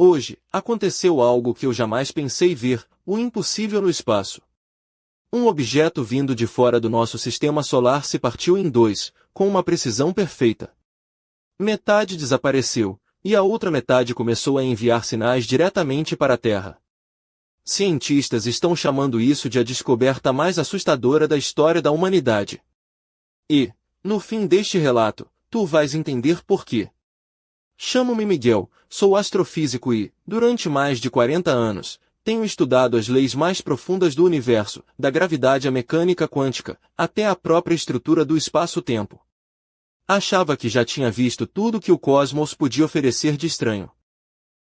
Hoje, aconteceu algo que eu jamais pensei ver, o impossível no espaço. Um objeto vindo de fora do nosso sistema solar se partiu em dois, com uma precisão perfeita. Metade desapareceu, e a outra metade começou a enviar sinais diretamente para a Terra. Cientistas estão chamando isso de a descoberta mais assustadora da história da humanidade. E, no fim deste relato, tu vais entender por quê. Chamo-me Miguel, sou astrofísico e, durante mais de 40 anos, tenho estudado as leis mais profundas do universo, da gravidade à mecânica quântica, até a própria estrutura do espaço-tempo. Achava que já tinha visto tudo que o cosmos podia oferecer de estranho.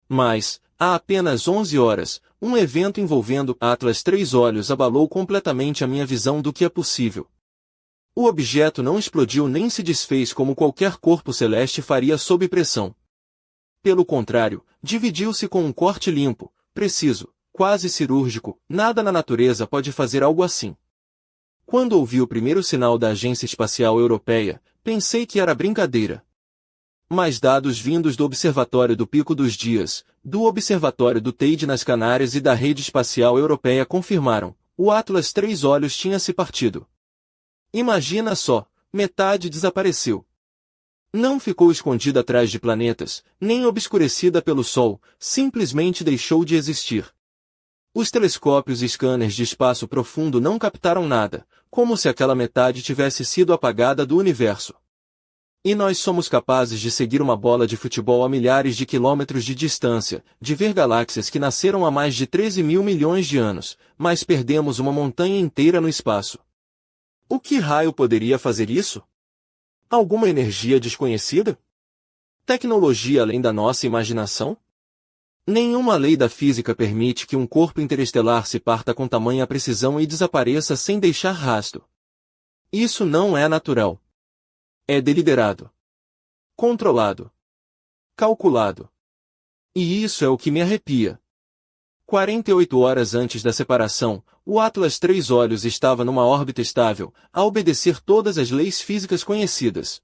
Mas, há apenas 11 horas, um evento envolvendo Atlas Três Olhos abalou completamente a minha visão do que é possível. O objeto não explodiu nem se desfez como qualquer corpo celeste faria sob pressão. Pelo contrário, dividiu-se com um corte limpo, preciso, quase cirúrgico. Nada na natureza pode fazer algo assim. Quando ouvi o primeiro sinal da Agência Espacial Europeia, pensei que era brincadeira. Mas dados vindos do Observatório do Pico dos Dias, do Observatório do Teide nas Canárias e da Rede Espacial Europeia confirmaram, o Atlas Três Olhos tinha se partido. Imagina só, metade desapareceu. Não ficou escondida atrás de planetas, nem obscurecida pelo Sol, simplesmente deixou de existir. Os telescópios e scanners de espaço profundo não captaram nada, como se aquela metade tivesse sido apagada do universo. E nós somos capazes de seguir uma bola de futebol a milhares de quilômetros de distância, de ver galáxias que nasceram há mais de 13 mil milhões de anos, mas perdemos uma montanha inteira no espaço. O que raio poderia fazer isso? Alguma energia desconhecida? Tecnologia além da nossa imaginação? Nenhuma lei da física permite que um corpo interestelar se parta com tamanha precisão e desapareça sem deixar rastro. Isso não é natural. É deliberado. Controlado. Calculado. E isso é o que me arrepia. 48 horas antes da separação, o Atlas Três Olhos estava numa órbita estável, a obedecer todas as leis físicas conhecidas.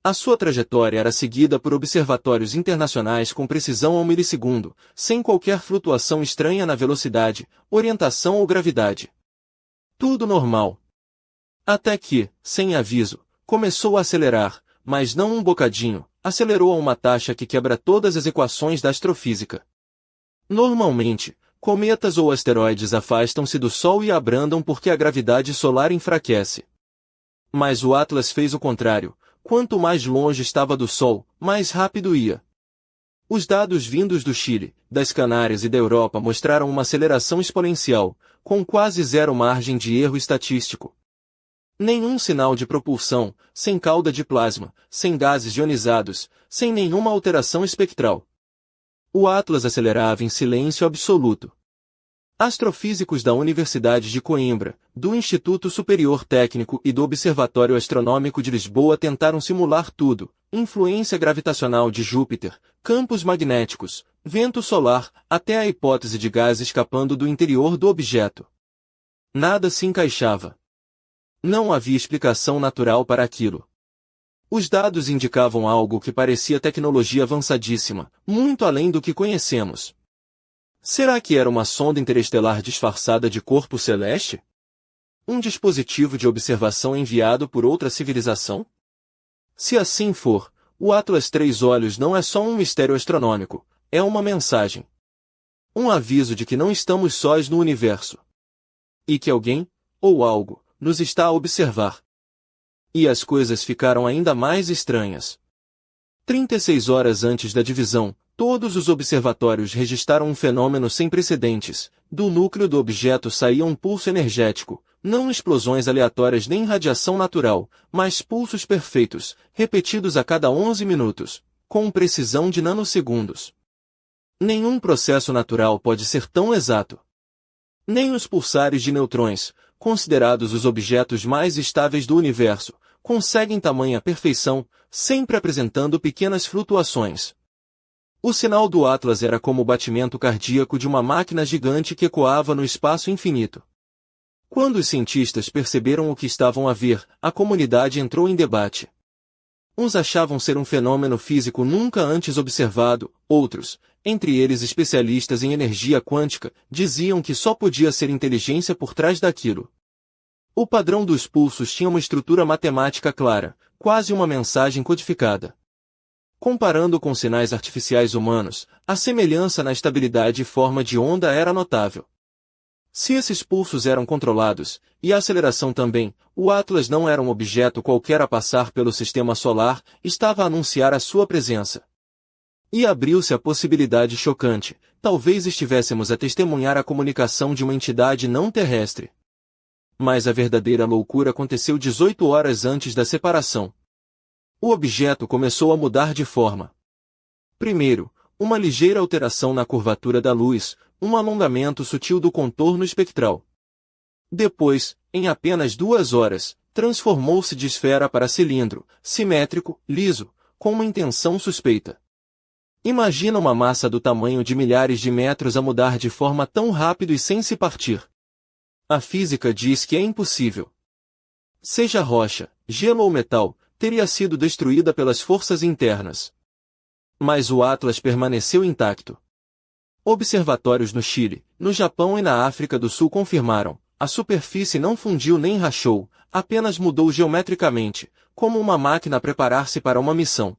A sua trajetória era seguida por observatórios internacionais com precisão ao milissegundo, sem qualquer flutuação estranha na velocidade, orientação ou gravidade. Tudo normal. Até que, sem aviso, começou a acelerar, mas não um bocadinho, acelerou a uma taxa que quebra todas as equações da astrofísica. Normalmente, cometas ou asteroides afastam-se do Sol e abrandam porque a gravidade solar enfraquece. Mas o Atlas fez o contrário. Quanto mais longe estava do Sol, mais rápido ia. Os dados vindos do Chile, das Canárias e da Europa mostraram uma aceleração exponencial, com quase zero margem de erro estatístico. Nenhum sinal de propulsão, sem cauda de plasma, sem gases ionizados, sem nenhuma alteração espectral. O Atlas acelerava em silêncio absoluto. Astrofísicos da Universidade de Coimbra, do Instituto Superior Técnico e do Observatório Astronômico de Lisboa tentaram simular tudo: influência gravitacional de Júpiter, campos magnéticos, vento solar, até a hipótese de gás escapando do interior do objeto. Nada se encaixava. Não havia explicação natural para aquilo. Os dados indicavam algo que parecia tecnologia avançadíssima, muito além do que conhecemos. Será que era uma sonda interestelar disfarçada de corpo celeste? Um dispositivo de observação enviado por outra civilização? Se assim for, o Atlas Três Olhos não é só um mistério astronômico, é uma mensagem. Um aviso de que não estamos sós no universo. E que alguém, ou algo, nos está a observar. E as coisas ficaram ainda mais estranhas. 36 horas antes da divisão, todos os observatórios registraram um fenômeno sem precedentes. Do núcleo do objeto saía um pulso energético, não explosões aleatórias nem radiação natural, mas pulsos perfeitos, repetidos a cada 11 minutos, com precisão de nanosegundos. Nenhum processo natural pode ser tão exato. Nem os pulsares de neutrões, considerados os objetos mais estáveis do universo, conseguem tamanha perfeição, sempre apresentando pequenas flutuações. O sinal do Atlas era como o batimento cardíaco de uma máquina gigante que ecoava no espaço infinito. Quando os cientistas perceberam o que estavam a ver, a comunidade entrou em debate. Uns achavam ser um fenômeno físico nunca antes observado, outros, entre eles especialistas em energia quântica, diziam que só podia ser inteligência por trás daquilo. O padrão dos pulsos tinha uma estrutura matemática clara, quase uma mensagem codificada. Comparando com sinais artificiais humanos, a semelhança na estabilidade e forma de onda era notável. Se esses pulsos eram controlados, e a aceleração também, o Atlas não era um objeto qualquer a passar pelo sistema solar, estava a anunciar a sua presença. E abriu-se a possibilidade chocante, talvez estivéssemos a testemunhar a comunicação de uma entidade não terrestre. Mas a verdadeira loucura aconteceu 18 horas antes da separação. O objeto começou a mudar de forma. Primeiro, uma ligeira alteração na curvatura da luz, um alongamento sutil do contorno espectral. Depois, em apenas 2 horas, transformou-se de esfera para cilindro, simétrico, liso, com uma intenção suspeita. Imagina uma massa do tamanho de milhares de metros a mudar de forma tão rápido e sem se partir. A física diz que é impossível. Seja rocha, gelo ou metal, teria sido destruída pelas forças internas. Mas o Atlas permaneceu intacto. Observatórios no Chile, no Japão e na África do Sul confirmaram, a superfície não fundiu nem rachou, apenas mudou geometricamente, como uma máquina a preparar-se para uma missão.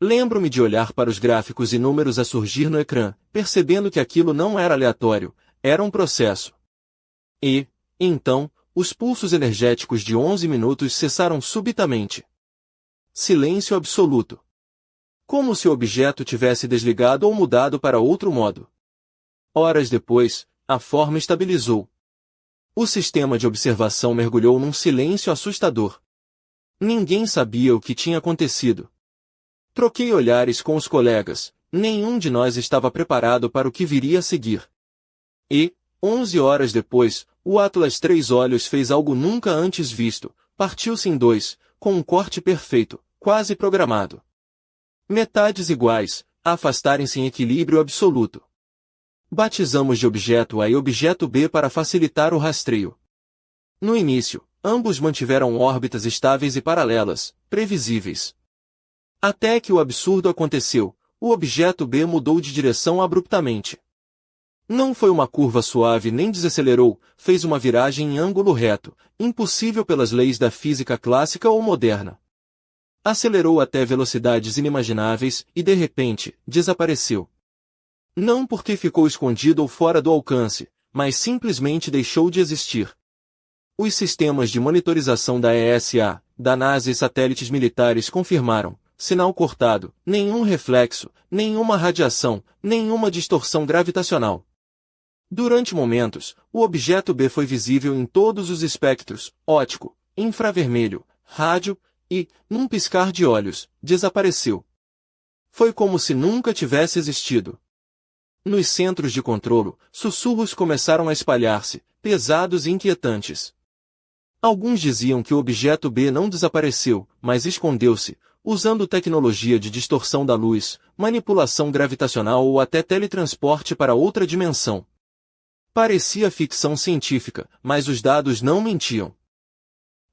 Lembro-me de olhar para os gráficos e números a surgir no ecrã, percebendo que aquilo não era aleatório, era um processo. E, então, os pulsos energéticos de 11 minutos cessaram subitamente. Silêncio absoluto. Como se o objeto tivesse desligado ou mudado para outro modo. Horas depois, a forma estabilizou. O sistema de observação mergulhou num silêncio assustador. Ninguém sabia o que tinha acontecido. Troquei olhares com os colegas, nenhum de nós estava preparado para o que viria a seguir. E, 11 horas depois, o Atlas Três Olhos fez algo nunca antes visto, partiu-se em dois, com um corte perfeito, quase programado. Metades iguais, a afastarem-se em equilíbrio absoluto. Batizamos de objeto A e objeto B para facilitar o rastreio. No início, ambos mantiveram órbitas estáveis e paralelas, previsíveis. Até que o absurdo aconteceu, o objeto B mudou de direção abruptamente. Não foi uma curva suave nem desacelerou, fez uma viragem em ângulo reto, impossível pelas leis da física clássica ou moderna. Acelerou até velocidades inimagináveis e, de repente, desapareceu. Não porque ficou escondido ou fora do alcance, mas simplesmente deixou de existir. Os sistemas de monitorização da ESA, da NASA e satélites militares confirmaram: sinal cortado, nenhum reflexo, nenhuma radiação, nenhuma distorção gravitacional. Durante momentos, o objeto B foi visível em todos os espectros, óptico, infravermelho, rádio, e, num piscar de olhos, desapareceu. Foi como se nunca tivesse existido. Nos centros de controlo, sussurros começaram a espalhar-se, pesados e inquietantes. Alguns diziam que o objeto B não desapareceu, mas escondeu-se, usando tecnologia de distorção da luz, manipulação gravitacional ou até teletransporte para outra dimensão. Parecia ficção científica, mas os dados não mentiam.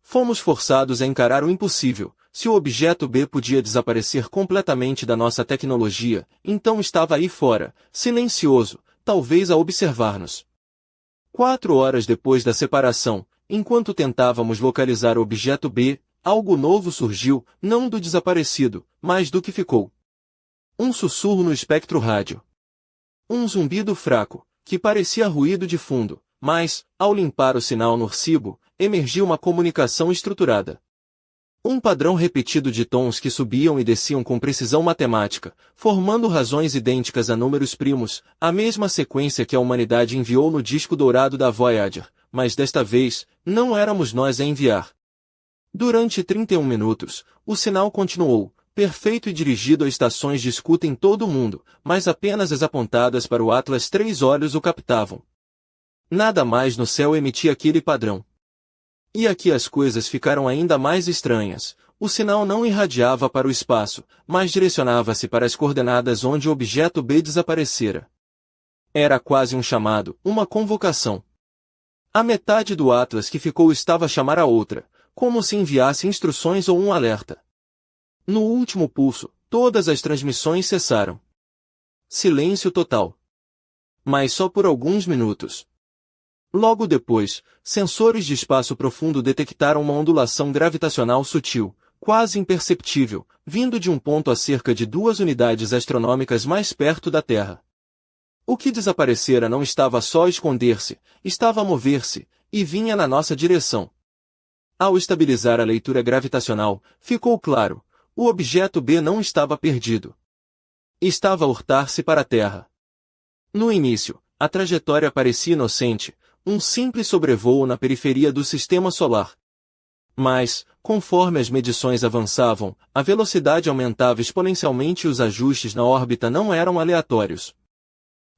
Fomos forçados a encarar o impossível. Se o objeto B podia desaparecer completamente da nossa tecnologia, então estava aí fora, silencioso, talvez a observar-nos. 4 horas depois da separação, enquanto tentávamos localizar o objeto B, algo novo surgiu, não do desaparecido, mas do que ficou. Um sussurro no espectro rádio. Um zumbido fraco, que parecia ruído de fundo, mas, ao limpar o sinal no recibo, emergiu uma comunicação estruturada. Um padrão repetido de tons que subiam e desciam com precisão matemática, formando razões idênticas a números primos, a mesma sequência que a humanidade enviou no disco dourado da Voyager, mas desta vez, não éramos nós a enviar. Durante 31 minutos, o sinal continuou, perfeito e dirigido a estações de escuta em todo o mundo, mas apenas as apontadas para o Atlas Três Olhos o captavam. Nada mais no céu emitia aquele padrão. E aqui as coisas ficaram ainda mais estranhas. O sinal não irradiava para o espaço, mas direcionava-se para as coordenadas onde o objeto B desaparecera. Era quase um chamado, uma convocação. A metade do Atlas que ficou estava a chamar a outra, como se enviasse instruções ou um alerta. No último pulso, todas as transmissões cessaram. Silêncio total. Mas só por alguns minutos. Logo depois, sensores de espaço profundo detectaram uma ondulação gravitacional sutil, quase imperceptível, vindo de um ponto a cerca de 2 unidades astronômicas mais perto da Terra. O que desaparecera não estava só a esconder-se, estava a mover-se, e vinha na nossa direção. Ao estabilizar a leitura gravitacional, ficou claro, o objeto B não estava perdido. Estava a hurtar-se para a Terra. No início, a trajetória parecia inocente, um simples sobrevoo na periferia do sistema solar. Mas, conforme as medições avançavam, a velocidade aumentava exponencialmente e os ajustes na órbita não eram aleatórios.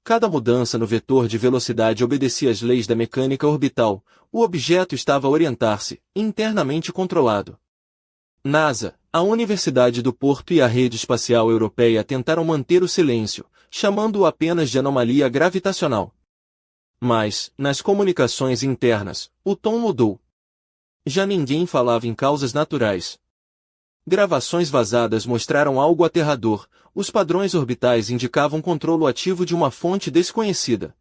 Cada mudança no vetor de velocidade obedecia às leis da mecânica orbital, o objeto estava a orientar-se, internamente controlado. NASA, a Universidade do Porto e a Rede Espacial Europeia tentaram manter o silêncio, chamando-o apenas de anomalia gravitacional. Mas, nas comunicações internas, o tom mudou. Já ninguém falava em causas naturais. Gravações vazadas mostraram algo aterrador, os padrões orbitais indicavam controlo ativo de uma fonte desconhecida.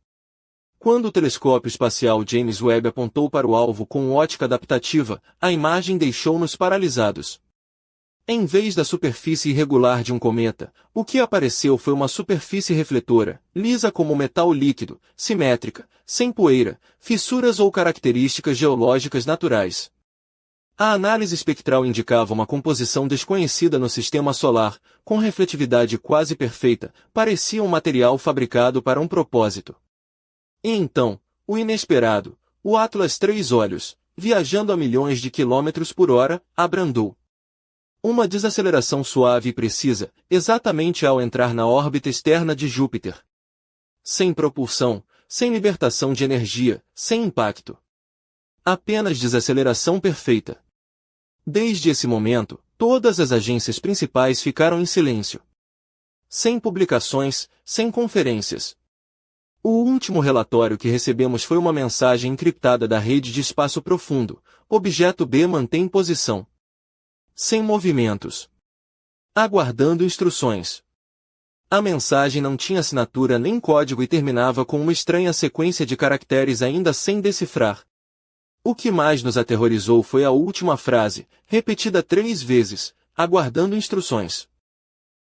Quando o telescópio espacial James Webb apontou para o alvo com ótica adaptativa, a imagem deixou-nos paralisados. Em vez da superfície irregular de um cometa, o que apareceu foi uma superfície refletora, lisa como metal líquido, simétrica, sem poeira, fissuras ou características geológicas naturais. A análise espectral indicava uma composição desconhecida no sistema solar, com refletividade quase perfeita, parecia um material fabricado para um propósito. E então, o inesperado, o Atlas 3 Olhos, viajando a milhões de quilômetros por hora, abrandou. Uma desaceleração suave e precisa, exatamente ao entrar na órbita externa de Júpiter. Sem propulsão, sem libertação de energia, sem impacto. Apenas desaceleração perfeita. Desde esse momento, todas as agências principais ficaram em silêncio. Sem publicações, sem conferências. O último relatório que recebemos foi uma mensagem encriptada da rede de espaço profundo. Objeto B mantém posição. Sem movimentos. Aguardando instruções. A mensagem não tinha assinatura nem código e terminava com uma estranha sequência de caracteres ainda sem decifrar. O que mais nos aterrorizou foi a última frase, repetida 3 vezes, aguardando instruções.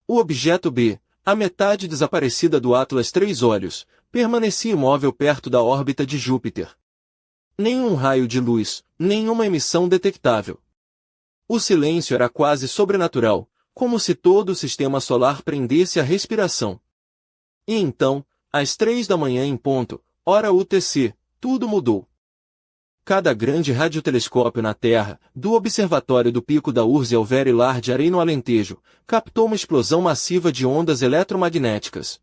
O objeto B, a metade desaparecida do Atlas 3 Olhos, permanecia imóvel perto da órbita de Júpiter. Nenhum raio de luz, nenhuma emissão detectável. O silêncio era quase sobrenatural, como se todo o sistema solar prendesse a respiração. E então, às 3 da manhã em ponto, hora UTC, tudo mudou. Cada grande radiotelescópio na Terra, do observatório do Pico da Urze ao Very Large Array no Alentejo, captou uma explosão massiva de ondas eletromagnéticas.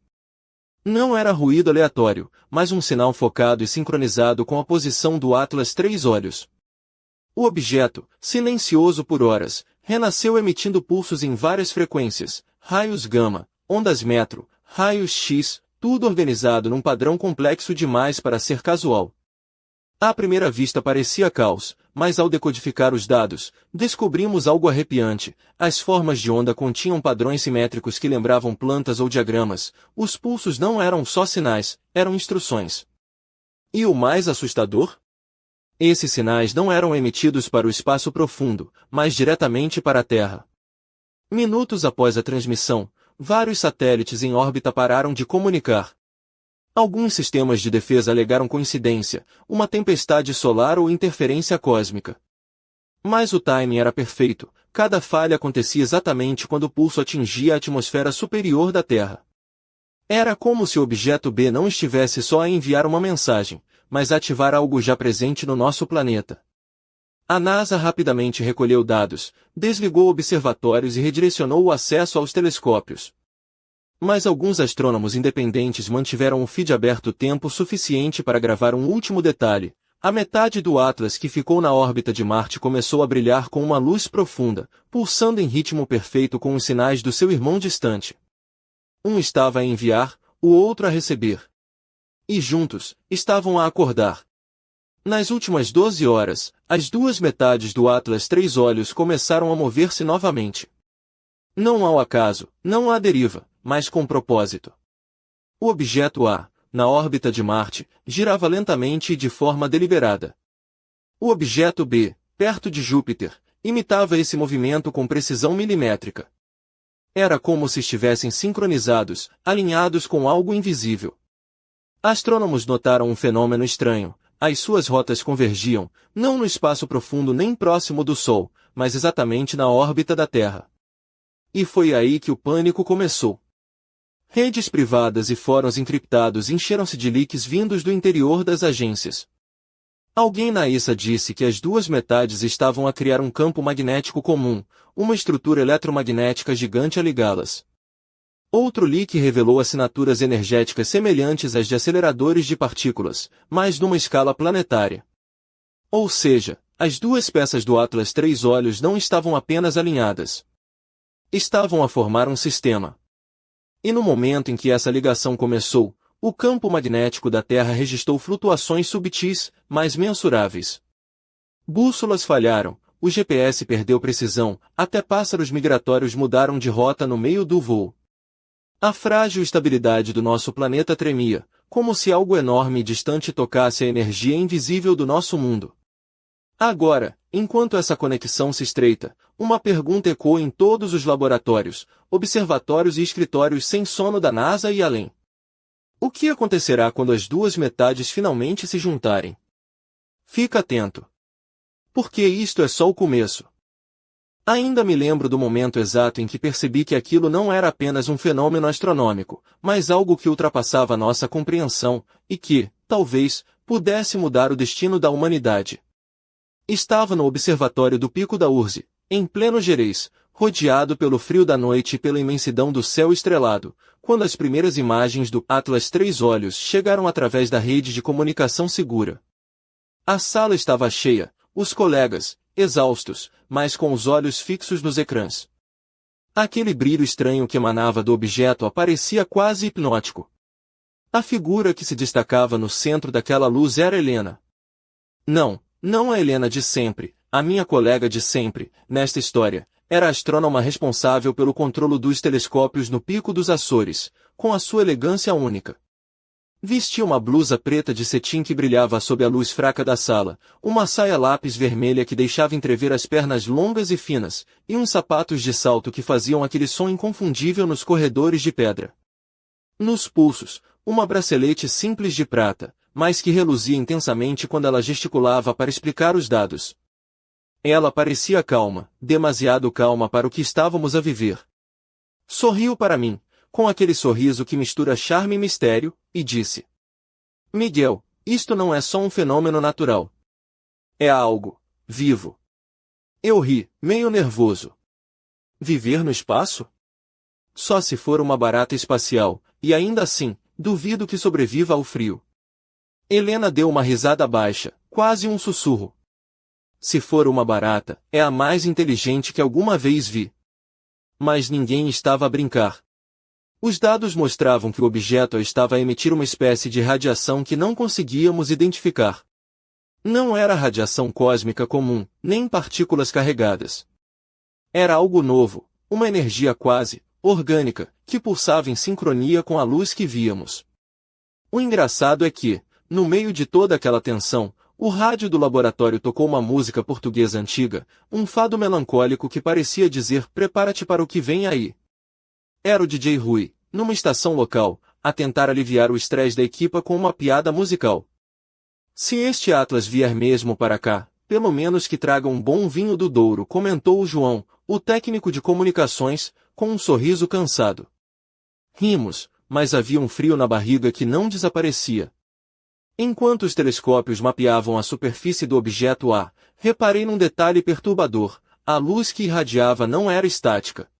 Não era ruído aleatório, mas um sinal focado e sincronizado com a posição do Atlas 3 Olhos. O objeto, silencioso por horas, renasceu emitindo pulsos em várias frequências, raios gama, ondas metro, raios X, tudo organizado num padrão complexo demais para ser casual. À primeira vista parecia caos, mas ao decodificar os dados, descobrimos algo arrepiante. As formas de onda continham padrões simétricos que lembravam plantas ou diagramas. Os pulsos não eram só sinais, eram instruções. E o mais assustador? Esses sinais não eram emitidos para o espaço profundo, mas diretamente para a Terra. Minutos após a transmissão, vários satélites em órbita pararam de comunicar. Alguns sistemas de defesa alegaram coincidência, uma tempestade solar ou interferência cósmica. Mas o timing era perfeito, cada falha acontecia exatamente quando o pulso atingia a atmosfera superior da Terra. Era como se o objeto B não estivesse só a enviar uma mensagem, mas a ativar algo já presente no nosso planeta. A NASA rapidamente recolheu dados, desligou observatórios e redirecionou o acesso aos telescópios. Mas alguns astrônomos independentes mantiveram o feed aberto tempo suficiente para gravar um último detalhe. A metade do Atlas que ficou na órbita de Marte começou a brilhar com uma luz profunda, pulsando em ritmo perfeito com os sinais do seu irmão distante. Um estava a enviar, o outro a receber. E juntos, estavam a acordar. Nas últimas 12 horas, as duas metades do Atlas 3 Olhos começaram a mover-se novamente. Não ao acaso, não à deriva, mas com propósito. O objeto A, na órbita de Marte, girava lentamente e de forma deliberada. O objeto B, perto de Júpiter, imitava esse movimento com precisão milimétrica. Era como se estivessem sincronizados, alinhados com algo invisível. Astrônomos notaram um fenômeno estranho. As suas rotas convergiam, não no espaço profundo nem próximo do Sol, mas exatamente na órbita da Terra. E foi aí que o pânico começou. Redes privadas e fóruns encriptados encheram-se de leaks vindos do interior das agências. Alguém na ESA disse que as duas metades estavam a criar um campo magnético comum, uma estrutura eletromagnética gigante a ligá-las. Outro leak revelou assinaturas energéticas semelhantes às de aceleradores de partículas, mas numa escala planetária. Ou seja, as duas peças do Atlas Três Olhos não estavam apenas alinhadas. Estavam a formar um sistema. E no momento em que essa ligação começou, o campo magnético da Terra registrou flutuações subtis, mas mensuráveis. Bússolas falharam, o GPS perdeu precisão, até pássaros migratórios mudaram de rota no meio do voo. A frágil estabilidade do nosso planeta tremia, como se algo enorme e distante tocasse a energia invisível do nosso mundo. Agora, enquanto essa conexão se estreita, uma pergunta ecoa em todos os laboratórios, observatórios e escritórios sem sono da NASA e além. O que acontecerá quando as duas metades finalmente se juntarem? Fica atento. Porque isto é só o começo. Ainda me lembro do momento exato em que percebi que aquilo não era apenas um fenômeno astronômico, mas algo que ultrapassava nossa compreensão, e que, talvez, pudesse mudar o destino da humanidade. Estava no observatório do Pico da Urze, em pleno Gerês, rodeado pelo frio da noite e pela imensidão do céu estrelado, quando as primeiras imagens do Atlas Três Olhos chegaram através da rede de comunicação segura. A sala estava cheia, os colegas, exaustos, mas com os olhos fixos nos ecrãs. Aquele brilho estranho que emanava do objeto parecia quase hipnótico. A figura que se destacava no centro daquela luz era Helena. Não a Helena de sempre, a minha colega de sempre, nesta história, era a astrônoma responsável pelo controle dos telescópios no Pico dos Açores, com a sua elegância única. Vestia uma blusa preta de cetim que brilhava sob a luz fraca da sala, uma saia lápis vermelha que deixava entrever as pernas longas e finas, e uns sapatos de salto que faziam aquele som inconfundível nos corredores de pedra. Nos pulsos, uma bracelete simples de prata, mas que reluzia intensamente quando ela gesticulava para explicar os dados. Ela parecia calma, demasiado calma para o que estávamos a viver. Sorriu para mim, com aquele sorriso que mistura charme e mistério, e disse: Miguel, isto não é só um fenômeno natural. É algo vivo. Eu ri, meio nervoso. Viver no espaço? Só se for uma barata espacial, e ainda assim, duvido que sobreviva ao frio. Helena deu uma risada baixa, quase um sussurro. Se for uma barata, é a mais inteligente que alguma vez vi. Mas ninguém estava a brincar. Os dados mostravam que o objeto estava a emitir uma espécie de radiação que não conseguíamos identificar. Não era radiação cósmica comum, nem partículas carregadas. Era algo novo, uma energia quase orgânica, que pulsava em sincronia com a luz que víamos. O engraçado é que, no meio de toda aquela tensão, o rádio do laboratório tocou uma música portuguesa antiga, um fado melancólico que parecia dizer: prepara-te para o que vem aí. Era o DJ Rui, numa estação local, a tentar aliviar o estresse da equipa com uma piada musical. Se este Atlas vier mesmo para cá, pelo menos que traga um bom vinho do Douro, comentou o João, o técnico de comunicações, com um sorriso cansado. Rimos, mas havia um frio na barriga que não desaparecia. Enquanto os telescópios mapeavam a superfície do objeto A, reparei num detalhe perturbador: a luz que irradiava não era estática.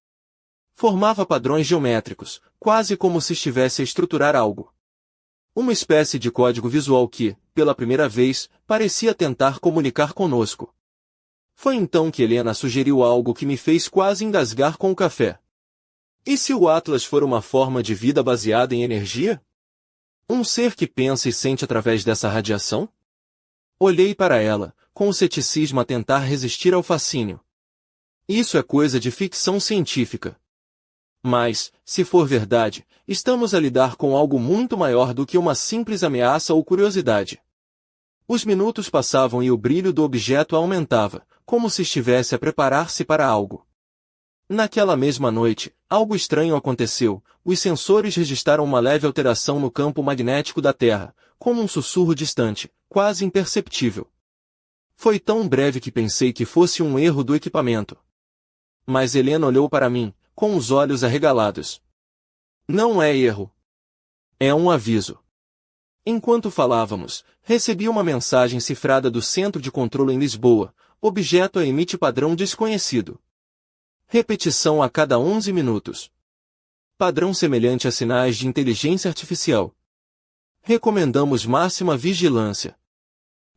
Formava padrões geométricos, quase como se estivesse a estruturar algo. Uma espécie de código visual que, pela primeira vez, parecia tentar comunicar conosco. Foi então que Helena sugeriu algo que me fez quase engasgar com o café. E se o Atlas for uma forma de vida baseada em energia? Um ser que pensa e sente através dessa radiação? Olhei para ela, com o ceticismo a tentar resistir ao fascínio. Isso é coisa de ficção científica. Mas, se for verdade, estamos a lidar com algo muito maior do que uma simples ameaça ou curiosidade. Os minutos passavam e o brilho do objeto aumentava, como se estivesse a preparar-se para algo. Naquela mesma noite, algo estranho aconteceu. Os sensores registraram uma leve alteração no campo magnético da Terra, como um sussurro distante, quase imperceptível. Foi tão breve que pensei que fosse um erro do equipamento. Mas Helena olhou para mim, com os olhos arregalados. Não é erro. É um aviso. Enquanto falávamos, recebi uma mensagem cifrada do Centro de Controle em Lisboa. Objeto emite padrão desconhecido. Repetição a cada 11 minutos. Padrão semelhante a sinais de inteligência artificial. Recomendamos máxima vigilância.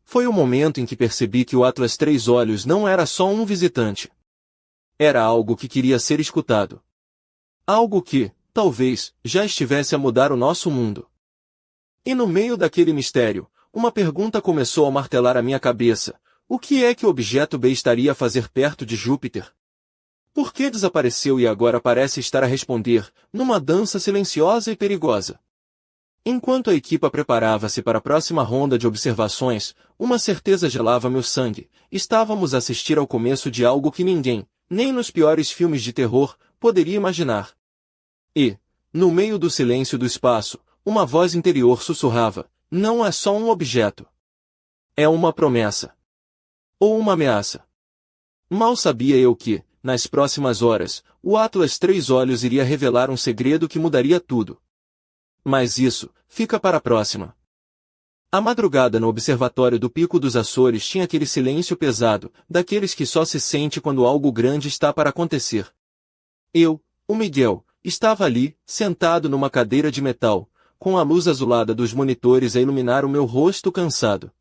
Foi o momento em que percebi que o Atlas Três Olhos não era só um visitante. Era algo que queria ser escutado. Algo que, talvez, já estivesse a mudar o nosso mundo. E no meio daquele mistério, uma pergunta começou a martelar a minha cabeça. O que é que o objeto B estaria a fazer perto de Júpiter? Por que desapareceu e agora parece estar a responder, numa dança silenciosa e perigosa? Enquanto a equipa preparava-se para a próxima ronda de observações, uma certeza gelava meu sangue. Estávamos a assistir ao começo de algo que ninguém, nem nos piores filmes de terror, poderia imaginar. E, no meio do silêncio do espaço, uma voz interior sussurrava, não é só um objeto. É uma promessa. Ou uma ameaça. Mal sabia eu que, nas próximas horas, o Atlas Três Olhos iria revelar um segredo que mudaria tudo. Mas isso, fica para a próxima. A madrugada no observatório do Pico dos Açores tinha aquele silêncio pesado, daqueles que só se sente quando algo grande está para acontecer. Eu, o Miguel, estava ali, sentado numa cadeira de metal, com a luz azulada dos monitores a iluminar o meu rosto cansado.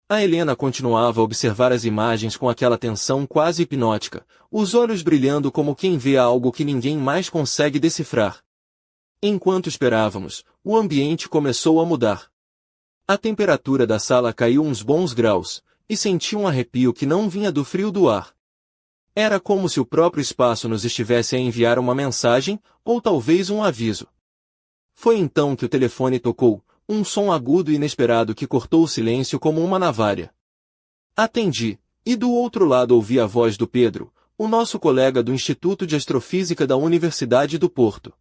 A Helena continuava a observar as imagens com aquela tensão quase hipnótica, os olhos brilhando como quem vê algo que ninguém mais consegue decifrar. Enquanto esperávamos, o ambiente começou a mudar. A temperatura da sala caiu uns bons graus, e senti um arrepio que não vinha do frio do ar. Era como se o próprio espaço nos estivesse a enviar uma mensagem, ou talvez um aviso. Foi então que o telefone tocou, um som agudo e inesperado que cortou o silêncio como uma navalha. Atendi, e do outro lado ouvi a voz do Pedro, o nosso colega do Instituto de Astrofísica da Universidade do Porto.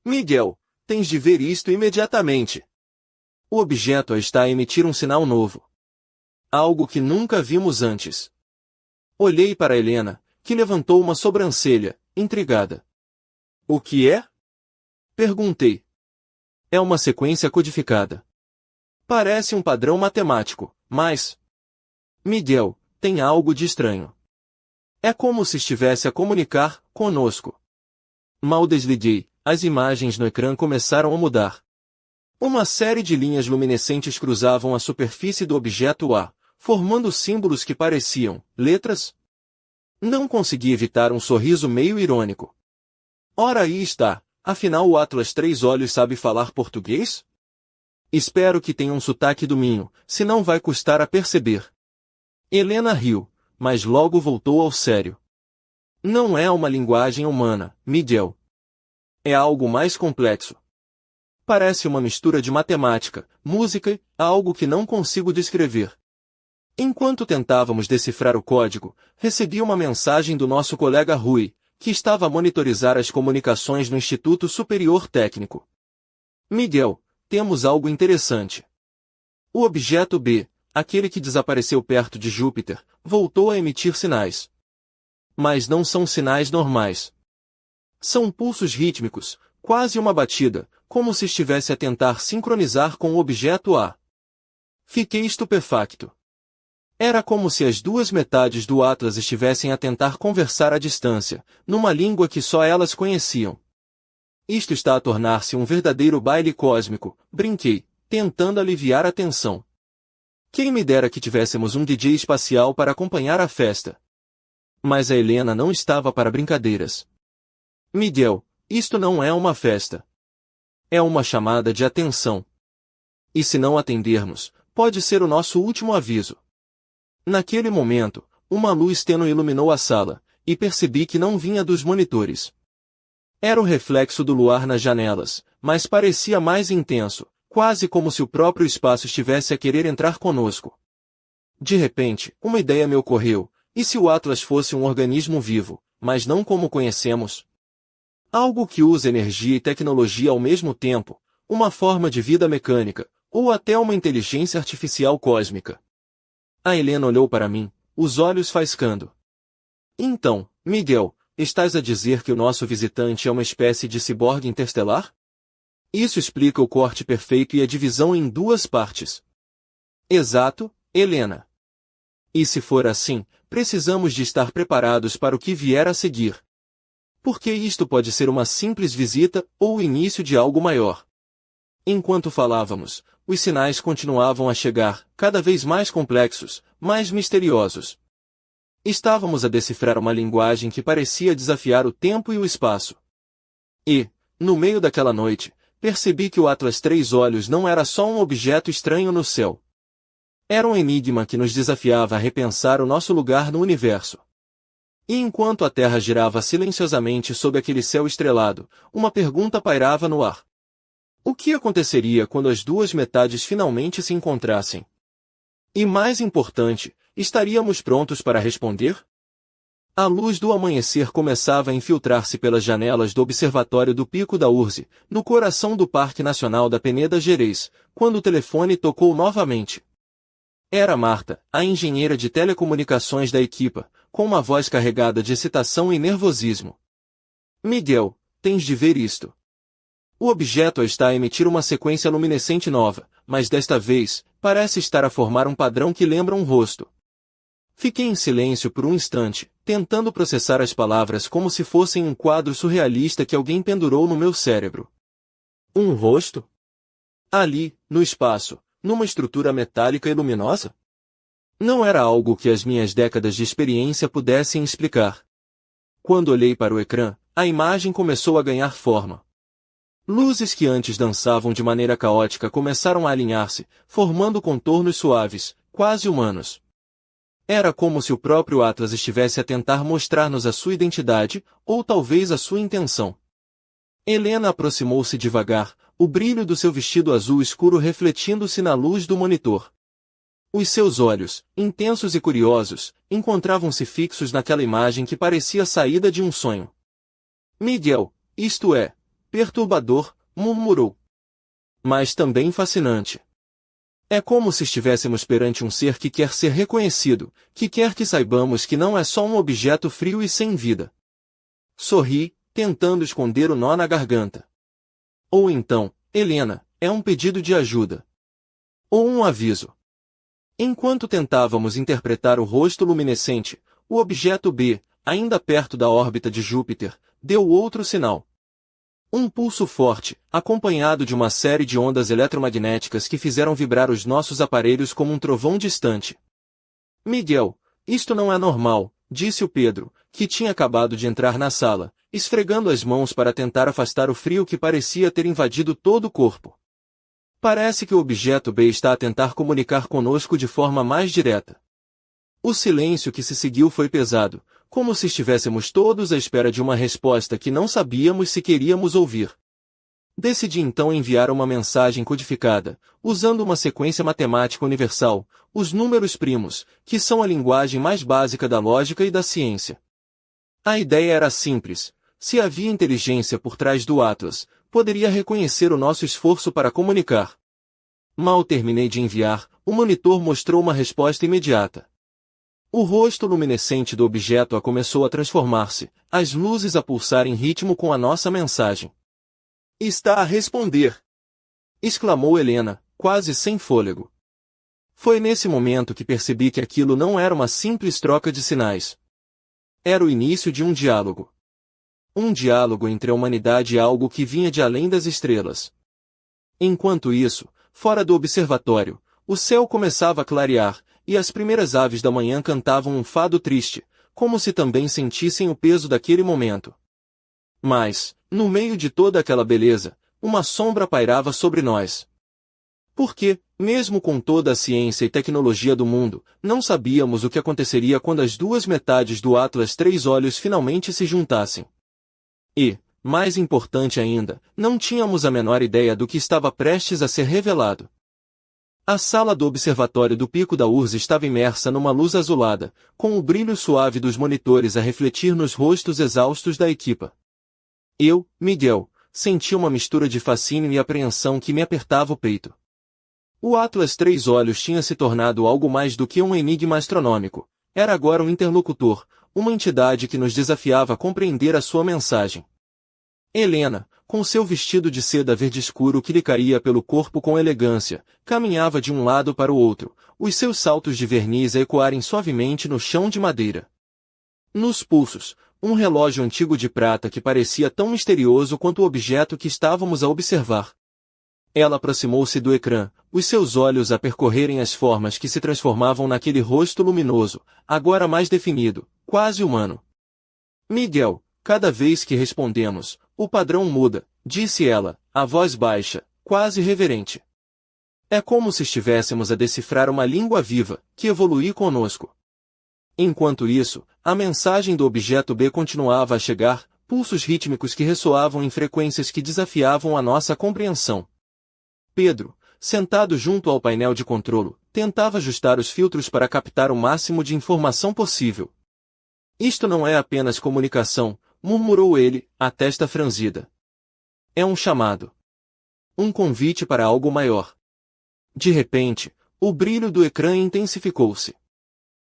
Miguel, tens de ver isto imediatamente. O objeto está a emitir um sinal novo. Algo que nunca vimos antes. Olhei para Helena, que levantou uma sobrancelha, intrigada. O que é? Perguntei. É uma sequência codificada. Parece um padrão matemático, mas... Miguel, tem algo de estranho. É como se estivesse a comunicar conosco. Mal desliguei, as imagens no ecrã começaram a mudar. Uma série de linhas luminescentes cruzavam a superfície do objeto A, formando símbolos que pareciam letras. Não consegui evitar um sorriso meio irônico. Ora aí está. Afinal o Atlas Três Olhos sabe falar português? Espero que tenha um sotaque do Minho, senão vai custar a perceber. Helena riu, mas logo voltou ao sério. Não é uma linguagem humana, Miguel. É algo mais complexo. Parece uma mistura de matemática, música e algo que não consigo descrever. Enquanto tentávamos decifrar o código, recebi uma mensagem do nosso colega Rui, que estava a monitorizar as comunicações no Instituto Superior Técnico. Miguel, temos algo interessante. O objeto B, aquele que desapareceu perto de Júpiter, voltou a emitir sinais. Mas não são sinais normais. São pulsos rítmicos, quase uma batida, como se estivesse a tentar sincronizar com o objeto A. Fiquei estupefacto. Era como se as duas metades do Atlas estivessem a tentar conversar à distância, numa língua que só elas conheciam. Isto está a tornar-se um verdadeiro baile cósmico, brinquei, tentando aliviar a tensão. Quem me dera que tivéssemos um DJ espacial para acompanhar a festa. Mas a Helena não estava para brincadeiras. Miguel, isto não é uma festa. É uma chamada de atenção. E se não atendermos, pode ser o nosso último aviso. Naquele momento, uma luz tênue iluminou a sala, e percebi que não vinha dos monitores. Era o reflexo do luar nas janelas, mas parecia mais intenso, quase como se o próprio espaço estivesse a querer entrar conosco. De repente, uma ideia me ocorreu: e se o Atlas fosse um organismo vivo, mas não como o conhecemos? Algo que usa energia e tecnologia ao mesmo tempo, uma forma de vida mecânica, ou até uma inteligência artificial cósmica. A Helena olhou para mim, os olhos faiscando. Então, Miguel, estás a dizer que o nosso visitante é uma espécie de ciborgue interestelar? Isso explica o corte perfeito e a divisão em duas partes. Exato, Helena. E se for assim, precisamos de estar preparados para o que vier a seguir. Porque isto pode ser uma simples visita ou o início de algo maior. Enquanto falávamos, os sinais continuavam a chegar, cada vez mais complexos, mais misteriosos. Estávamos a decifrar uma linguagem que parecia desafiar o tempo e o espaço. E, no meio daquela noite, percebi que o Atlas Três Olhos não era só um objeto estranho no céu. Era um enigma que nos desafiava a repensar o nosso lugar no universo. E enquanto a Terra girava silenciosamente sob aquele céu estrelado, uma pergunta pairava no ar. O que aconteceria quando as duas metades finalmente se encontrassem? E mais importante, estaríamos prontos para responder? A luz do amanhecer começava a infiltrar-se pelas janelas do observatório do Pico da Urze, no coração do Parque Nacional da Peneda Gerês, quando o telefone tocou novamente. Era Marta, a engenheira de telecomunicações da equipa, com uma voz carregada de excitação e nervosismo. Miguel, tens de ver isto. O objeto está a emitir uma sequência luminescente nova, mas desta vez, parece estar a formar um padrão que lembra um rosto. Fiquei em silêncio por um instante, tentando processar as palavras como se fossem um quadro surrealista que alguém pendurou no meu cérebro. Um rosto? Ali, no espaço, numa estrutura metálica e luminosa? Não era algo que as minhas décadas de experiência pudessem explicar. Quando olhei para o ecrã, a imagem começou a ganhar forma. Luzes que antes dançavam de maneira caótica começaram a alinhar-se, formando contornos suaves, quase humanos. Era como se o próprio Atlas estivesse a tentar mostrar-nos a sua identidade, ou talvez a sua intenção. Helena aproximou-se devagar, o brilho do seu vestido azul escuro refletindo-se na luz do monitor. Os seus olhos, intensos e curiosos, encontravam-se fixos naquela imagem que parecia saída de um sonho. Miguel, isto é, perturbador, murmurou. Mas também fascinante. É como se estivéssemos perante um ser que quer ser reconhecido, que quer que saibamos que não é só um objeto frio e sem vida. Sorri, tentando esconder o nó na garganta. Ou então, Helena, é um pedido de ajuda. Ou um aviso. Enquanto tentávamos interpretar o rosto luminescente, o objeto B, ainda perto da órbita de Júpiter, deu outro sinal. Um pulso forte, acompanhado de uma série de ondas eletromagnéticas que fizeram vibrar os nossos aparelhos como um trovão distante. Miguel, isto não é normal, disse o Pedro, que tinha acabado de entrar na sala, esfregando as mãos para tentar afastar o frio que parecia ter invadido todo o corpo. Parece que o objeto B está a tentar comunicar conosco de forma mais direta. O silêncio que se seguiu foi pesado, como se estivéssemos todos à espera de uma resposta que não sabíamos se queríamos ouvir. Decidi então enviar uma mensagem codificada, usando uma sequência matemática universal, os números primos, que são a linguagem mais básica da lógica e da ciência. A ideia era simples: se havia inteligência por trás do Atlas, poderia reconhecer o nosso esforço para comunicar. Mal terminei de enviar, o monitor mostrou uma resposta imediata. O rosto luminescente do objeto começou a transformar-se, as luzes a pulsar em ritmo com a nossa mensagem. Está a responder! Exclamou Helena, quase sem fôlego. Foi nesse momento que percebi que aquilo não era uma simples troca de sinais. Era o início de um diálogo. Um diálogo entre a humanidade e algo que vinha de além das estrelas. Enquanto isso, fora do observatório, o céu começava a clarear, e as primeiras aves da manhã cantavam um fado triste, como se também sentissem o peso daquele momento. Mas, no meio de toda aquela beleza, uma sombra pairava sobre nós. Porque, mesmo com toda a ciência e tecnologia do mundo, não sabíamos o que aconteceria quando as duas metades do Atlas Três Olhos finalmente se juntassem. E, mais importante ainda, não tínhamos a menor ideia do que estava prestes a ser revelado. A sala do observatório do Pico da Urze estava imersa numa luz azulada, com o brilho suave dos monitores a refletir nos rostos exaustos da equipa. Eu, Miguel, senti uma mistura de fascínio e apreensão que me apertava o peito. O Atlas Três Olhos tinha se tornado algo mais do que um enigma astronômico. Era agora um interlocutor, uma entidade que nos desafiava a compreender a sua mensagem. Helena, com seu vestido de seda verde escuro que lhe caía pelo corpo com elegância, caminhava de um lado para o outro, os seus saltos de verniz a ecoarem suavemente no chão de madeira. Nos pulsos, um relógio antigo de prata que parecia tão misterioso quanto o objeto que estávamos a observar. Ela aproximou-se do ecrã, os seus olhos a percorrerem as formas que se transformavam naquele rosto luminoso, agora mais definido, quase humano. Miguel, cada vez que respondemos, o padrão muda, disse ela, a voz baixa, quase reverente. É como se estivéssemos a decifrar uma língua viva, que evolui conosco. Enquanto isso, a mensagem do objeto B continuava a chegar, pulsos rítmicos que ressoavam em frequências que desafiavam a nossa compreensão. Pedro, sentado junto ao painel de controlo, tentava ajustar os filtros para captar o máximo de informação possível. Isto não é apenas comunicação, murmurou ele, a testa franzida. É um chamado. Um convite para algo maior. De repente, o brilho do ecrã intensificou-se.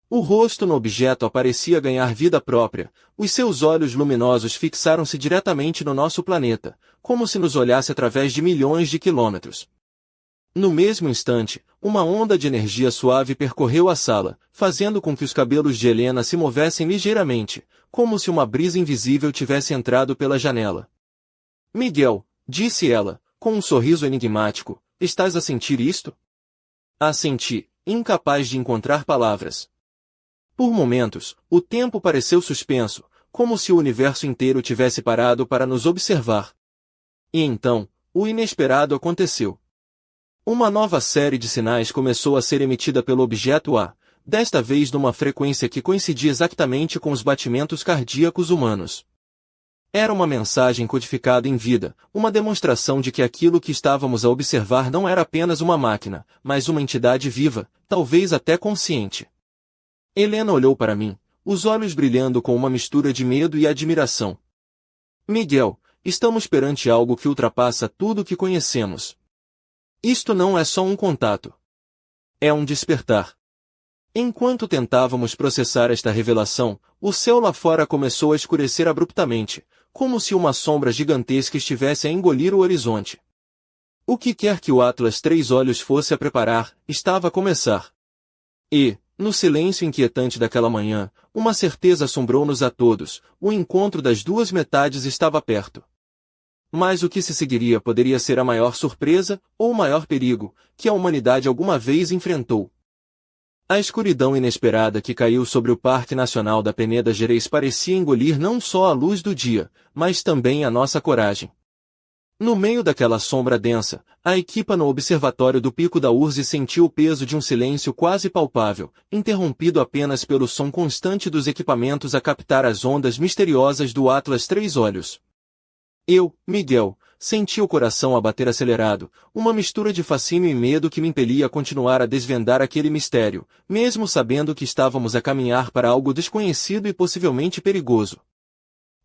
O rosto no objeto parecia ganhar vida própria, os seus olhos luminosos fixaram-se diretamente no nosso planeta, como se nos olhasse através de milhões de quilômetros. No mesmo instante, uma onda de energia suave percorreu a sala, fazendo com que os cabelos de Helena se movessem ligeiramente, como se uma brisa invisível tivesse entrado pela janela. Miguel, disse ela, com um sorriso enigmático, estás a sentir isto? Assenti, incapaz de encontrar palavras. Por momentos, o tempo pareceu suspenso, como se o universo inteiro tivesse parado para nos observar. E então, o inesperado aconteceu. Uma nova série de sinais começou a ser emitida pelo objeto A, desta vez numa frequência que coincidia exatamente com os batimentos cardíacos humanos. Era uma mensagem codificada em vida, uma demonstração de que aquilo que estávamos a observar não era apenas uma máquina, mas uma entidade viva, talvez até consciente. Helena olhou para mim, os olhos brilhando com uma mistura de medo e admiração. Miguel, estamos perante algo que ultrapassa tudo o que conhecemos. Isto não é só um contato. É um despertar. Enquanto tentávamos processar esta revelação, o céu lá fora começou a escurecer abruptamente, como se uma sombra gigantesca estivesse a engolir o horizonte. O que quer que o Atlas Três Olhos fosse a preparar, estava a começar. E, no silêncio inquietante daquela manhã, uma certeza assombrou-nos a todos, o encontro das duas metades estava perto. Mas o que se seguiria poderia ser a maior surpresa, ou o maior perigo, que a humanidade alguma vez enfrentou. A escuridão inesperada que caiu sobre o Parque Nacional da Peneda Gerês parecia engolir não só a luz do dia, mas também a nossa coragem. No meio daquela sombra densa, a equipa no observatório do Pico da Urze sentiu o peso de um silêncio quase palpável, interrompido apenas pelo som constante dos equipamentos a captar as ondas misteriosas do Atlas Três Olhos. Eu, Miguel, senti o coração a bater acelerado, uma mistura de fascínio e medo que me impelia a continuar a desvendar aquele mistério, mesmo sabendo que estávamos a caminhar para algo desconhecido e possivelmente perigoso.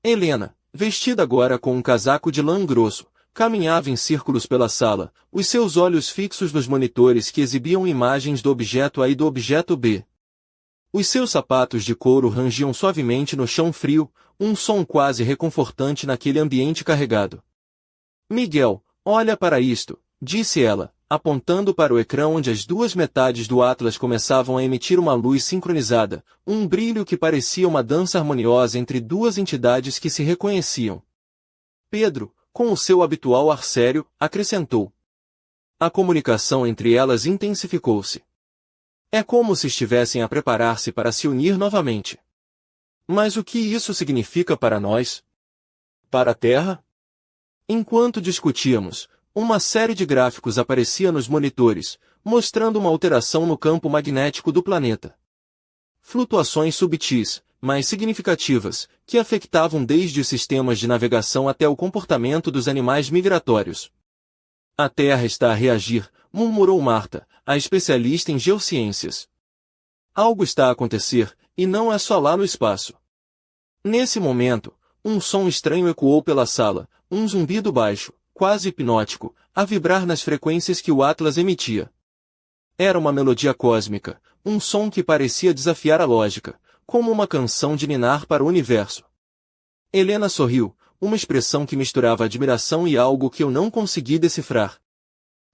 Helena, vestida agora com um casaco de lã grosso, caminhava em círculos pela sala, os seus olhos fixos nos monitores que exibiam imagens do objeto A e do objeto B. Os seus sapatos de couro rangiam suavemente no chão frio, um som quase reconfortante naquele ambiente carregado. Miguel, olha para isto, disse ela, apontando para o ecrã onde as duas metades do Atlas começavam a emitir uma luz sincronizada, um brilho que parecia uma dança harmoniosa entre duas entidades que se reconheciam. Pedro, com o seu habitual ar sério, acrescentou. A comunicação entre elas intensificou-se. É como se estivessem a preparar-se para se unir novamente. Mas o que isso significa para nós? Para a Terra? Enquanto discutíamos, uma série de gráficos aparecia nos monitores, mostrando uma alteração no campo magnético do planeta. Flutuações subtis, mas significativas, que afetavam desde os sistemas de navegação até o comportamento dos animais migratórios. A Terra está a reagir, murmurou Marta, a especialista em geociências. Algo está a acontecer, e não é só lá no espaço. Nesse momento, um som estranho ecoou pela sala, um zumbido baixo, quase hipnótico, a vibrar nas frequências que o Atlas emitia. Era uma melodia cósmica, um som que parecia desafiar a lógica, como uma canção de ninar para o universo. Helena sorriu, uma expressão que misturava admiração e algo que eu não consegui decifrar.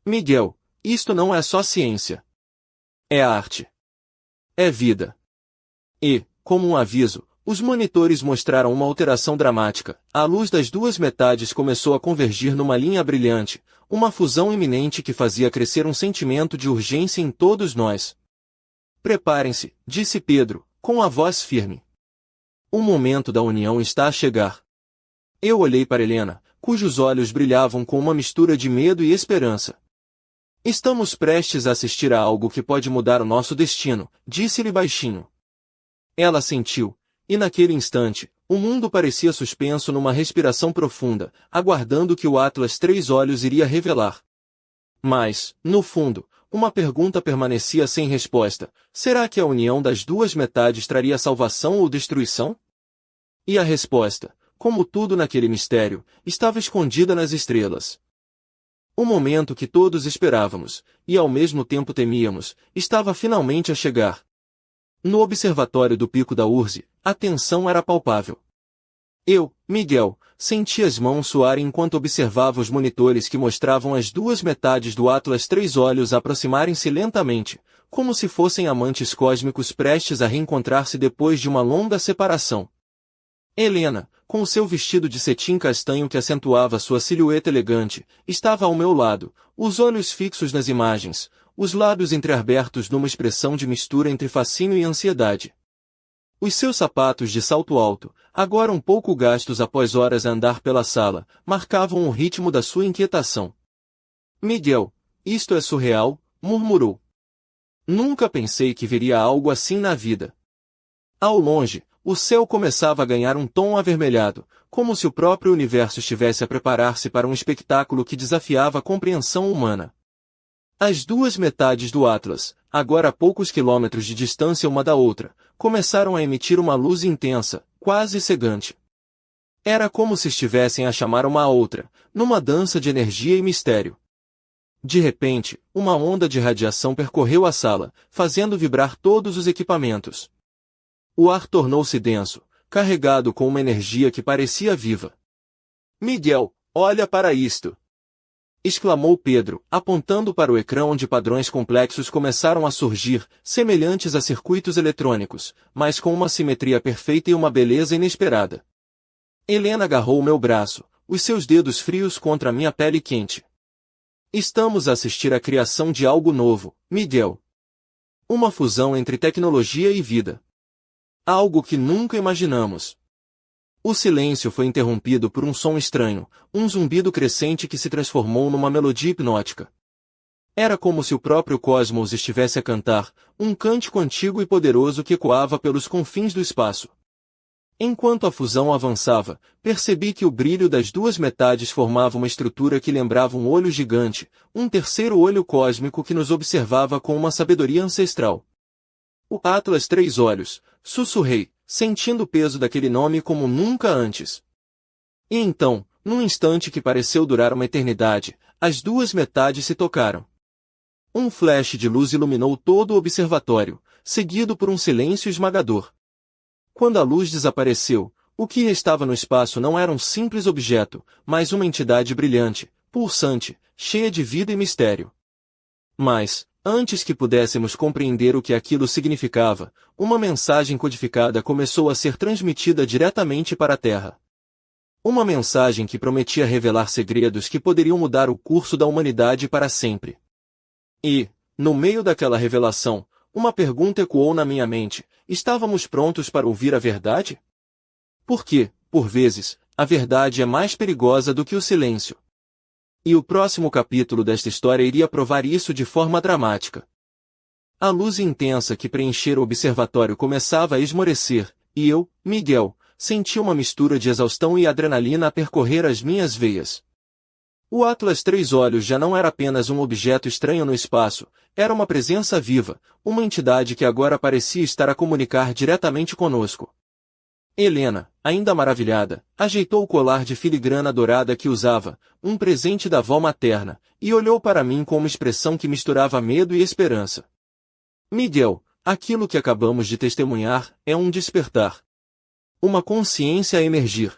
Miguel, isto não é só ciência. É arte. É vida. E, como um aviso, os monitores mostraram uma alteração dramática. A luz das duas metades começou a convergir numa linha brilhante, uma fusão iminente que fazia crescer um sentimento de urgência em todos nós. Preparem-se, disse Pedro, com a voz firme. O momento da união está a chegar. Eu olhei para Helena, cujos olhos brilhavam com uma mistura de medo e esperança. Estamos prestes a assistir a algo que pode mudar o nosso destino, disse-lhe baixinho. Ela sentiu, e naquele instante, o mundo parecia suspenso numa respiração profunda, aguardando o que o Atlas Três Olhos iria revelar. Mas, no fundo, uma pergunta permanecia sem resposta: será que a união das duas metades traria salvação ou destruição? E a resposta, como tudo naquele mistério, estava escondida nas estrelas. O momento que todos esperávamos, e ao mesmo tempo temíamos, estava finalmente a chegar. No observatório do Pico da Urze, a tensão era palpável. Eu, Miguel, senti as mãos suarem enquanto observava os monitores que mostravam as duas metades do Atlas Três Olhos aproximarem-se lentamente, como se fossem amantes cósmicos prestes a reencontrar-se depois de uma longa separação. Helena, com o seu vestido de cetim castanho que acentuava sua silhueta elegante, estava ao meu lado, os olhos fixos nas imagens, os lábios entreabertos numa expressão de mistura entre fascínio e ansiedade. Os seus sapatos de salto alto, agora um pouco gastos após horas a andar pela sala, marcavam o ritmo da sua inquietação. Miguel, isto é surreal, murmurou. Nunca pensei que veria algo assim na vida. Ao longe, o céu começava a ganhar um tom avermelhado, como se o próprio universo estivesse a preparar-se para um espetáculo que desafiava a compreensão humana. As duas metades do Atlas, agora a poucos quilômetros de distância uma da outra, começaram a emitir uma luz intensa, quase cegante. Era como se estivessem a chamar uma à outra, numa dança de energia e mistério. De repente, uma onda de radiação percorreu a sala, fazendo vibrar todos os equipamentos. O ar tornou-se denso, carregado com uma energia que parecia viva. Miguel, olha para isto! Exclamou Pedro, apontando para o ecrã onde padrões complexos começaram a surgir, semelhantes a circuitos eletrônicos, mas com uma simetria perfeita e uma beleza inesperada. Helena agarrou meu braço, os seus dedos frios contra minha pele quente. Estamos a assistir à criação de algo novo, Miguel. Uma fusão entre tecnologia e vida. Algo que nunca imaginamos. O silêncio foi interrompido por um som estranho, um zumbido crescente que se transformou numa melodia hipnótica. Era como se o próprio cosmos estivesse a cantar, um cântico antigo e poderoso que ecoava pelos confins do espaço. Enquanto a fusão avançava, percebi que o brilho das duas metades formava uma estrutura que lembrava um olho gigante, um terceiro olho cósmico que nos observava com uma sabedoria ancestral. O Atlas Três Olhos, sussurrei, sentindo o peso daquele nome como nunca antes. E então, num instante que pareceu durar uma eternidade, as duas metades se tocaram. Um flash de luz iluminou todo o observatório, seguido por um silêncio esmagador. Quando a luz desapareceu, o que restava no espaço não era um simples objeto, mas uma entidade brilhante, pulsante, cheia de vida e mistério. Mas, antes que pudéssemos compreender o que aquilo significava, uma mensagem codificada começou a ser transmitida diretamente para a Terra. Uma mensagem que prometia revelar segredos que poderiam mudar o curso da humanidade para sempre. E, no meio daquela revelação, uma pergunta ecoou na minha mente: estávamos prontos para ouvir a verdade? Porque, por vezes, a verdade é mais perigosa do que o silêncio. E o próximo capítulo desta história iria provar isso de forma dramática. A luz intensa que preenchera o observatório começava a esmorecer, e eu, Miguel, senti uma mistura de exaustão e adrenalina a percorrer as minhas veias. O Atlas Três Olhos já não era apenas um objeto estranho no espaço, era uma presença viva, uma entidade que agora parecia estar a comunicar diretamente conosco. Helena, ainda maravilhada, ajeitou o colar de filigrana dourada que usava, um presente da avó materna, e olhou para mim com uma expressão que misturava medo e esperança. Miguel, aquilo que acabamos de testemunhar é um despertar. Uma consciência a emergir.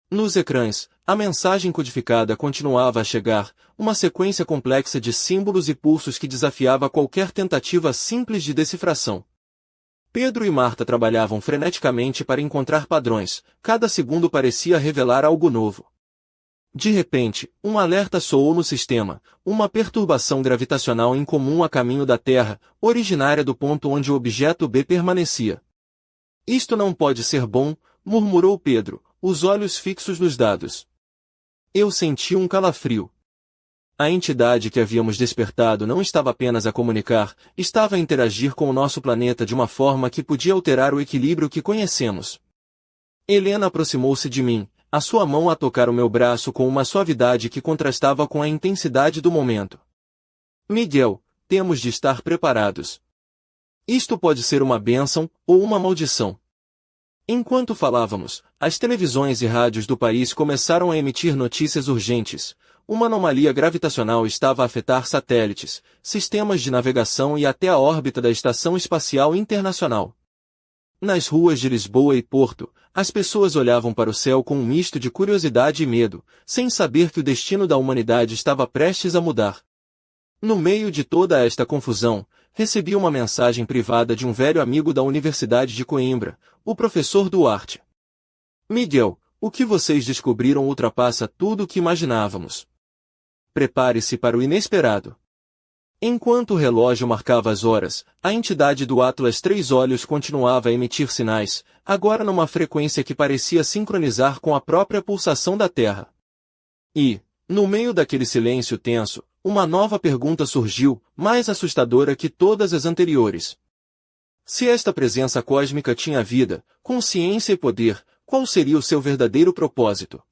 Nos ecrãs, a mensagem codificada continuava a chegar, uma sequência complexa de símbolos e pulsos que desafiava qualquer tentativa simples de decifração. Pedro e Marta trabalhavam freneticamente para encontrar padrões, cada segundo parecia revelar algo novo. De repente, um alerta soou no sistema, uma perturbação gravitacional incomum a caminho da Terra, originária do ponto onde o objeto B permanecia. Isto não pode ser bom, murmurou Pedro, os olhos fixos nos dados. Eu senti um calafrio. A entidade que havíamos despertado não estava apenas a comunicar, estava a interagir com o nosso planeta de uma forma que podia alterar o equilíbrio que conhecemos. Helena aproximou-se de mim, a sua mão a tocar o meu braço com uma suavidade que contrastava com a intensidade do momento. Miguel, temos de estar preparados. Isto pode ser uma bênção ou uma maldição. Enquanto falávamos, as televisões e rádios do país começaram a emitir notícias urgentes. Uma anomalia gravitacional estava a afetar satélites, sistemas de navegação e até a órbita da Estação Espacial Internacional. Nas ruas de Lisboa e Porto, as pessoas olhavam para o céu com um misto de curiosidade e medo, sem saber que o destino da humanidade estava prestes a mudar. No meio de toda esta confusão, recebi uma mensagem privada de um velho amigo da Universidade de Coimbra, o professor Duarte. Miguel, o que vocês descobriram ultrapassa tudo o que imaginávamos. Prepare-se para o inesperado. Enquanto o relógio marcava as horas, a entidade do Atlas Três Olhos continuava a emitir sinais, agora numa frequência que parecia sincronizar com a própria pulsação da Terra. E, no meio daquele silêncio tenso, uma nova pergunta surgiu, mais assustadora que todas as anteriores. Se esta presença cósmica tinha vida, consciência e poder, qual seria o seu verdadeiro propósito?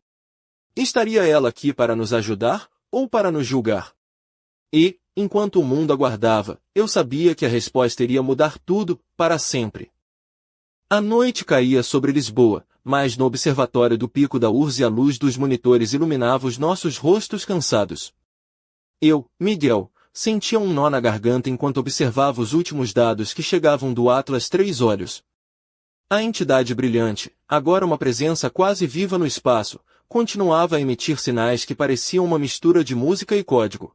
Estaria ela aqui para nos ajudar, ou para nos julgar? E, enquanto o mundo aguardava, eu sabia que a resposta iria mudar tudo, para sempre. A noite caía sobre Lisboa, mas no observatório do Pico da Urze a luz dos monitores iluminava os nossos rostos cansados. Eu, Miguel, sentia um nó na garganta enquanto observava os últimos dados que chegavam do Atlas Três Olhos. A entidade brilhante, agora uma presença quase viva no espaço, continuava a emitir sinais que pareciam uma mistura de música e código.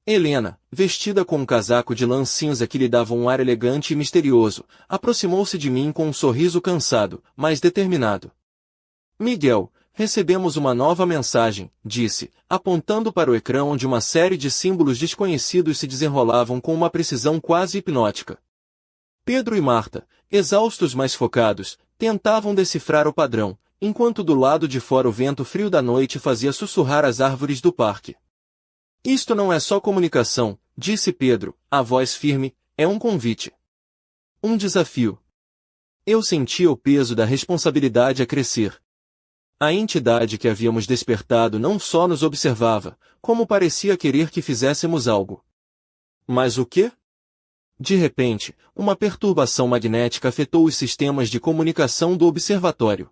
Helena, vestida com um casaco de lã cinza que lhe dava um ar elegante e misterioso, aproximou-se de mim com um sorriso cansado, mas determinado. Miguel, recebemos uma nova mensagem, disse, apontando para o ecrã onde uma série de símbolos desconhecidos se desenrolavam com uma precisão quase hipnótica. Pedro e Marta, exaustos mas focados, tentavam decifrar o padrão, enquanto do lado de fora o vento frio da noite fazia sussurrar as árvores do parque. Isto não é só comunicação, disse Pedro, a voz firme, é um convite. Um desafio. Eu sentia o peso da responsabilidade a crescer. A entidade que havíamos despertado não só nos observava, como parecia querer que fizéssemos algo. Mas o quê? De repente, uma perturbação magnética afetou os sistemas de comunicação do observatório.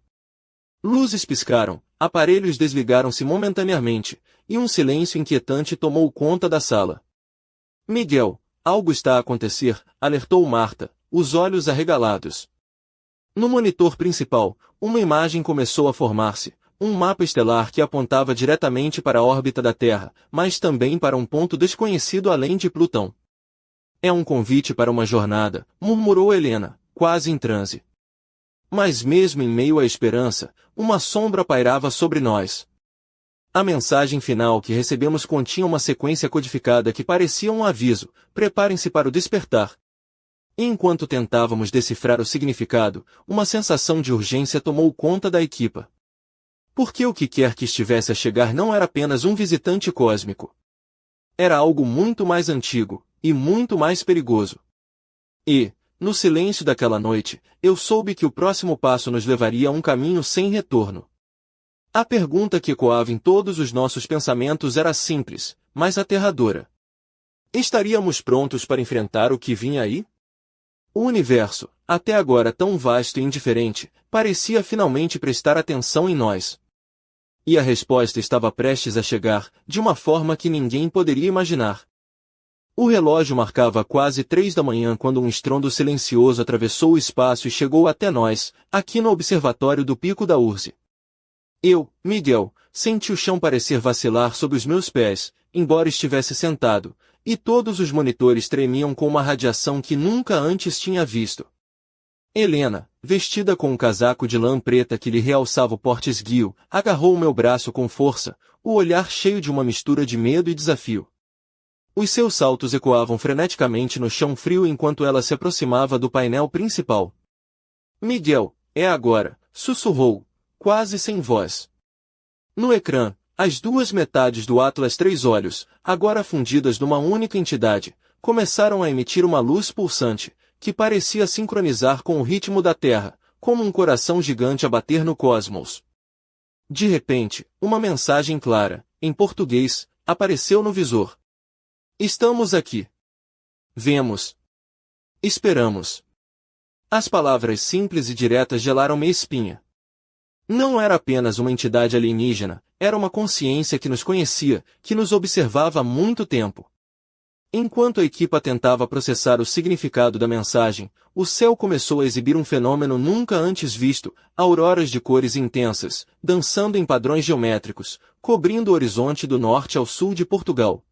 Luzes piscaram, aparelhos desligaram-se momentaneamente, e um silêncio inquietante tomou conta da sala. Miguel, algo está a acontecer, alertou Marta, os olhos arregalados. No monitor principal, uma imagem começou a formar-se, um mapa estelar que apontava diretamente para a órbita da Terra, mas também para um ponto desconhecido além de Plutão. É um convite para uma jornada, murmurou Helena, quase em transe. Mas mesmo em meio à esperança, uma sombra pairava sobre nós. A mensagem final que recebemos continha uma sequência codificada que parecia um aviso, preparem-se para o despertar. E enquanto tentávamos decifrar o significado, uma sensação de urgência tomou conta da equipa. Porque o que quer que estivesse a chegar não era apenas um visitante cósmico. Era algo muito mais antigo, e muito mais perigoso. E, no silêncio daquela noite, eu soube que o próximo passo nos levaria a um caminho sem retorno. A pergunta que ecoava em todos os nossos pensamentos era simples, mas aterradora. Estaríamos prontos para enfrentar o que vinha aí? O universo, até agora tão vasto e indiferente, parecia finalmente prestar atenção em nós. E a resposta estava prestes a chegar, de uma forma que ninguém poderia imaginar. O relógio marcava quase 3 da manhã quando um estrondo silencioso atravessou o espaço e chegou até nós, aqui no observatório do Pico da Urze. Eu, Miguel, senti o chão parecer vacilar sob os meus pés, embora estivesse sentado, e todos os monitores tremiam com uma radiação que nunca antes tinha visto. Helena, vestida com um casaco de lã preta que lhe realçava o porte esguio, agarrou o meu braço com força, o olhar cheio de uma mistura de medo e desafio. Os seus saltos ecoavam freneticamente no chão frio enquanto ela se aproximava do painel principal. Miguel, é agora, sussurrou, quase sem voz. No ecrã, as duas metades do Atlas Três Olhos, agora fundidas numa única entidade, começaram a emitir uma luz pulsante, que parecia sincronizar com o ritmo da Terra, como um coração gigante a bater no cosmos. De repente, uma mensagem clara, em português, apareceu no visor. Estamos aqui. Vemos. Esperamos. As palavras simples e diretas gelaram minha espinha. Não era apenas uma entidade alienígena, era uma consciência que nos conhecia, que nos observava há muito tempo. Enquanto a equipa tentava processar o significado da mensagem, o céu começou a exibir um fenômeno nunca antes visto, auroras de cores intensas, dançando em padrões geométricos, cobrindo o horizonte do norte ao sul de Portugal.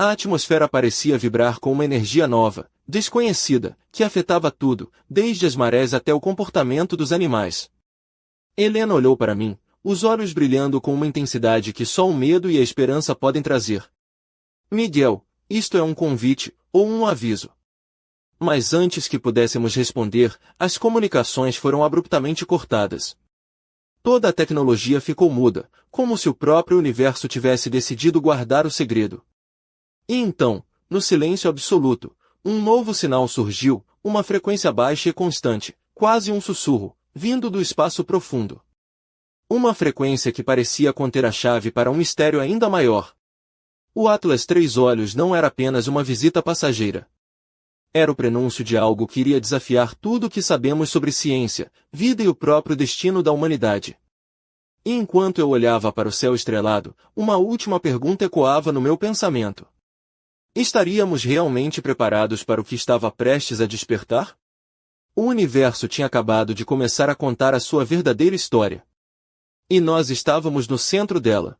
A atmosfera parecia vibrar com uma energia nova, desconhecida, que afetava tudo, desde as marés até o comportamento dos animais. Helena olhou para mim, os olhos brilhando com uma intensidade que só o medo e a esperança podem trazer. Miguel, isto é um convite, ou um aviso. Mas antes que pudéssemos responder, as comunicações foram abruptamente cortadas. Toda a tecnologia ficou muda, como se o próprio universo tivesse decidido guardar o segredo. E então, no silêncio absoluto, um novo sinal surgiu, uma frequência baixa e constante, quase um sussurro, vindo do espaço profundo. Uma frequência que parecia conter a chave para um mistério ainda maior. O Atlas Três Olhos não era apenas uma visita passageira. Era o prenúncio de algo que iria desafiar tudo o que sabemos sobre ciência, vida e o próprio destino da humanidade. E enquanto eu olhava para o céu estrelado, uma última pergunta ecoava no meu pensamento. Estaríamos realmente preparados para o que estava prestes a despertar? O universo tinha acabado de começar a contar a sua verdadeira história. E nós estávamos no centro dela.